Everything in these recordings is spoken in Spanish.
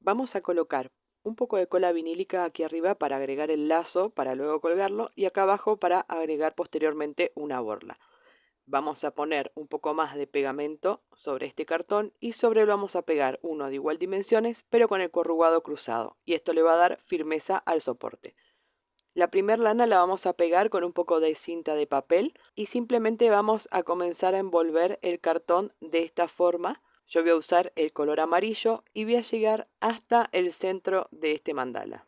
Vamos a colocar un poco de cola vinílica aquí arriba para agregar el lazo para luego colgarlo y acá abajo para agregar posteriormente una borla. Vamos a poner un poco más de pegamento sobre este cartón y sobre él vamos a pegar uno de igual dimensiones pero con el corrugado cruzado y esto le va a dar firmeza al soporte. La primer lana la vamos a pegar con un poco de cinta de papel y simplemente vamos a comenzar a envolver el cartón de esta forma. Yo voy a usar el color amarillo y voy a llegar hasta el centro de este mandala.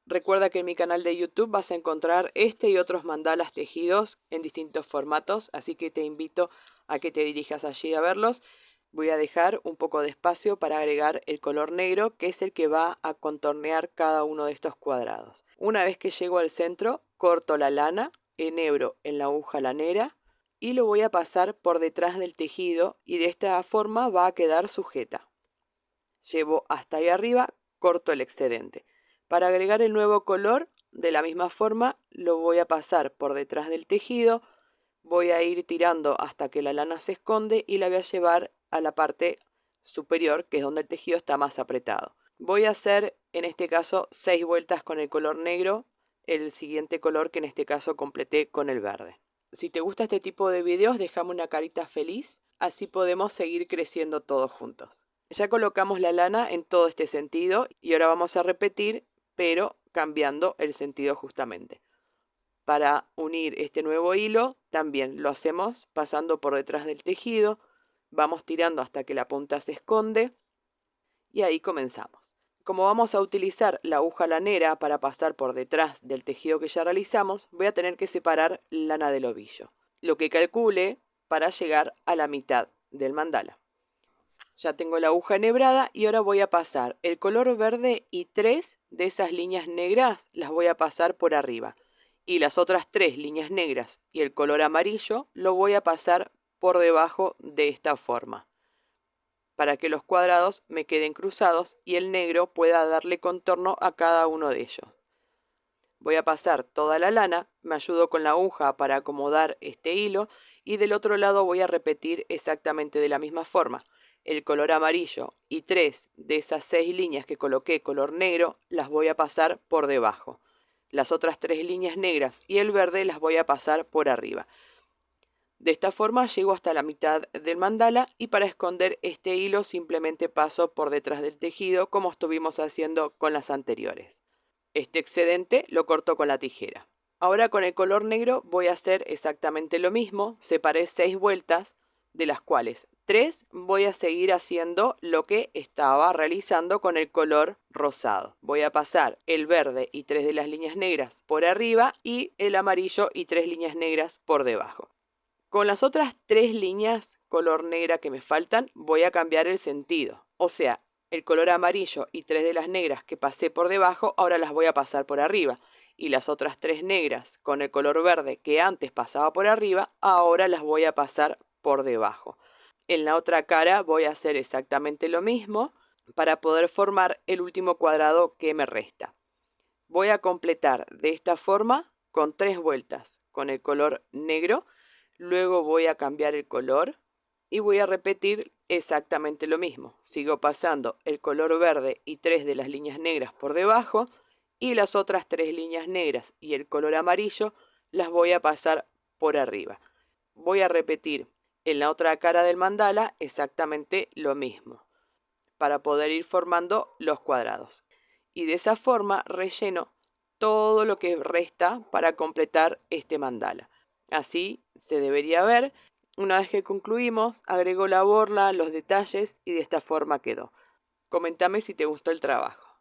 Recuerda que en mi canal de YouTube vas a encontrar este y otros mandalas tejidos en distintos formatos, así que te invito a que te dirijas allí a verlos. Voy a dejar un poco de espacio para agregar el color negro, que es el que va a contornear cada uno de estos cuadrados. Una vez que llego al centro, corto la lana, enhebro en la aguja lanera y lo voy a pasar por detrás del tejido y de esta forma va a quedar sujeta. Llevo hasta ahí arriba, corto el excedente. Para agregar el nuevo color, de la misma forma, lo voy a pasar por detrás del tejido, voy a ir tirando hasta que la lana se esconde y la voy a llevar a la parte superior, que es donde el tejido está más apretado. Voy a hacer, en este caso, 6 vueltas con el color negro, el siguiente color que en este caso completé con el verde. Si te gusta este tipo de videos, déjame una carita feliz, así podemos seguir creciendo todos juntos. Ya colocamos la lana en todo este sentido y ahora vamos a repetir, pero cambiando el sentido justamente. Para unir este nuevo hilo, también lo hacemos pasando por detrás del tejido, vamos tirando hasta que la punta se esconde y ahí comenzamos. Como vamos a utilizar la aguja lanera para pasar por detrás del tejido que ya realizamos, voy a tener que separar lana del ovillo, lo que calcule para llegar a la mitad del mandala. Ya tengo la aguja enhebrada y ahora voy a pasar el color verde y 3 de esas líneas negras las voy a pasar por arriba. Y las otras 3 líneas negras y el color amarillo lo voy a pasar por debajo de esta forma, para que los cuadrados me queden cruzados y el negro pueda darle contorno a cada uno de ellos. Voy a pasar toda la lana, me ayudo con la aguja para acomodar este hilo y del otro lado voy a repetir exactamente de la misma forma. El color amarillo y 3 de esas 6 líneas que coloqué color negro las voy a pasar por debajo. Las otras 3 líneas negras y el verde las voy a pasar por arriba. De esta forma llego hasta la mitad del mandala y para esconder este hilo simplemente paso por detrás del tejido como estuvimos haciendo con las anteriores. Este excedente lo corto con la tijera. Ahora con el color negro voy a hacer exactamente lo mismo. Separé 6 vueltas, de las cuales 3 voy a seguir haciendo lo que estaba realizando con el color rosado. Voy a pasar el verde y 3 de las líneas negras por arriba y el amarillo y 3 líneas negras por debajo. Con las otras 3 líneas color negra que me faltan voy a cambiar el sentido. O sea, el color amarillo y 3 de las negras que pasé por debajo, ahora las voy a pasar por arriba. Y las otras 3 negras con el color verde que antes pasaba por arriba, ahora las voy a pasar por debajo. En la otra cara voy a hacer exactamente lo mismo para poder formar el último cuadrado que me resta. Voy a completar de esta forma con 3 vueltas con el color negro. Luego voy a cambiar el color y voy a repetir exactamente lo mismo. Sigo pasando el color verde y 3 de las líneas negras por debajo y las otras 3 líneas negras y el color amarillo las voy a pasar por arriba. Voy a repetir en la otra cara del mandala exactamente lo mismo para poder ir formando los cuadrados. Y de esa forma relleno todo lo que resta para completar este mandala. Así se debería ver. Una vez que concluimos, agrego la borla, los detalles y de esta forma quedó. Coméntame si te gustó el trabajo.